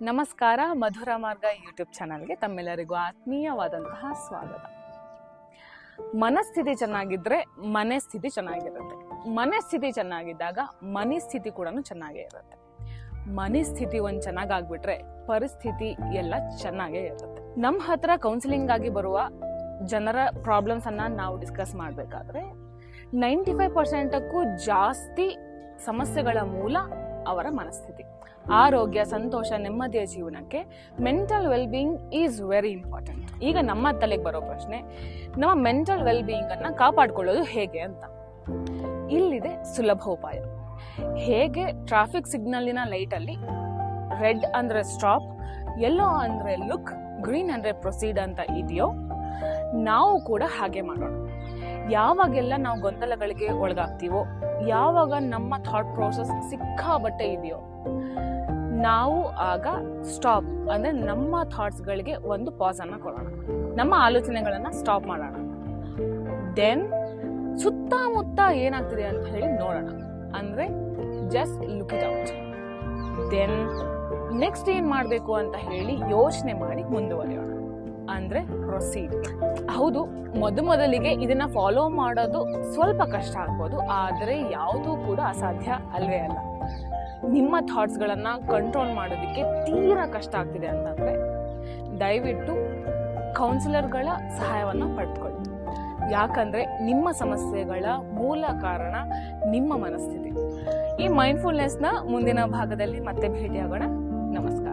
ನಮಸ್ಕಾರ. ಮಧುರ ಮಾರ್ಗ ಯೂಟ್ಯೂಬ್ ಚಾನಲ್ಗೆ ತಮ್ಮೆಲ್ಲರಿಗೂ ಆತ್ಮೀಯವಾದಂತಹ ಸ್ವಾಗತ. ಮನಸ್ಥಿತಿ ಚೆನ್ನಾಗಿದ್ರೆ ಮನೆ ಸ್ಥಿತಿ ಚೆನ್ನಾಗಿರುತ್ತೆ. ಮನೆ ಸ್ಥಿತಿ ಚೆನ್ನಾಗಿದ್ದಾಗ ಮನೆ ಸ್ಥಿತಿ ಕೂಡ ಚೆನ್ನಾಗೇ ಇರುತ್ತೆ. ಮನೆ ಸ್ಥಿತಿ ಒಂದು ಚೆನ್ನಾಗಾಗ್ಬಿಟ್ರೆ ಪರಿಸ್ಥಿತಿ ಎಲ್ಲ ಚೆನ್ನಾಗೇ ಇರುತ್ತೆ. ನಮ್ಮ ಹತ್ರ ಕೌನ್ಸಿಲಿಂಗ್ ಆಗಿ ಬರುವ ಜನರ ಪ್ರಾಬ್ಲಮ್ಸ್ ಅನ್ನ ನಾವು ಡಿಸ್ಕಸ್ ಮಾಡಬೇಕಾದ್ರೆ 95% ಜಾಸ್ತಿ ಸಮಸ್ಯೆಗಳ ಮೂಲ ಅವರ ಮನಸ್ಥಿತಿ. ಆರೋಗ್ಯ, ಸಂತೋಷ, ನೆಮ್ಮದಿಯ ಜೀವನಕ್ಕೆ mental wellbeing is very important. ಈಗ ನಮ್ಮ ತಲೆಗೆ ಬರೋ ಪ್ರಶ್ನೆ, ನಮ್ಮ ಮೆಂಟಲ್ ವೆಲ್ಬೀಯಿಂಗ್ ಅನ್ನ ಕಾಪಾಡ್ಕೊಳ್ಳೋದು ಹೇಗೆ ಅಂತ. ಇಲ್ಲಿದೆ ಸುಲಭ ಉಪಾಯ. ಹೇಗೆ ಟ್ರಾಫಿಕ್ ಸಿಗ್ನಲಿನ ಲೈಟ್ ಅಲ್ಲಿ ರೆಡ್ ಅಂದ್ರೆ ಸ್ಟಾಪ್, ಯೆಲ್ಲೋ ಅಂದ್ರೆ ಲುಕ್, ಗ್ರೀನ್ ಅಂದ್ರೆ ಪ್ರೊಸೀಡ್ ಅಂತ ಇದೆಯೋ, ನಾವು ಕೂಡ ಹಾಗೆ ಮಾಡೋಣ. ಯಾವಾಗೆಲ್ಲ ನಾವು ಗೊಂದಲಗಳಿಗೆ ಒಳಗಾಗ್ತೀವೋ, ಯಾವಾಗ ನಮ್ಮ ಥಾಟ್ ಪ್ರೋಸೆಸ್ ಸಿಕ್ಕಾಬಟ್ಟೆ ಇದೆಯೋ, ನಾವು ಆಗ ಸ್ಟಾಪ್ ಅಂದ್ರೆ ನಮ್ಮ ಥಾಟ್ಸ್ ಗಳಿಗೆ ಒಂದು ಪಾಸ್ ಅನ್ನ ಕೊಡೋಣ, ನಮ್ಮ ಆಲೋಚನೆಗಳನ್ನ ಸ್ಟಾಪ್ ಮಾಡೋಣ. ದೆನ್ ಸುತ್ತಮುತ್ತ ಏನಾಗ್ತಿದೆ ಅಂತ ಹೇಳಿ ನೋಡೋಣ, ಅಂದ್ರೆ just look it out. Then next ಏನ್ ಮಾಡ್ಬೇಕು ಅಂತ ಹೇಳಿ ಯೋಚನೆ ಮಾಡಿ ಮುಂದುವರಿಯೋಣ, ಅಂದ್ರೆ ಪ್ರೊಸೀಡ್. ಹೌದು, ಮೊದಲಿಗೆ ಇದನ್ನ ಫಾಲೋ ಮಾಡೋದು ಸ್ವಲ್ಪ ಕಷ್ಟ ಆಗ್ಬೋದು, ಆದರೆ ಯಾವುದೂ ಕೂಡ ಅಸಾಧ್ಯ ಅಲ್ವೇ ಅಲ್ಲ. ನಿಮ್ಮ ಥಾಟ್ಸ್ ಗಳನ್ನ ಕಂಟ್ರೋಲ್ ಮಾಡೋದಕ್ಕೆ ತೀರಾ ಕಷ್ಟ ಆಗ್ತಿದೆ ಅಂತಂದ್ರೆ ದಯವಿಟ್ಟು ಕೌನ್ಸಿಲರ್ಗಳ ಸಹಾಯವನ್ನ ಪಡೆದುಕೊಳ್ಳಿ. ಯಾಕಂದ್ರೆ ನಿಮ್ಮ ಸಮಸ್ಯೆಗಳ ಮೂಲ ಕಾರಣ ನಿಮ್ಮ ಮನಸ್ಥಿತಿ. ಈ ಮೈಂಡ್ಫುಲ್ನೆಸ್ ನ ಮುಂದಿನ ಭಾಗದಲ್ಲಿ ಮತ್ತೆ ಭೇಟಿಯಾಗೋಣ. ನಮಸ್ಕಾರ.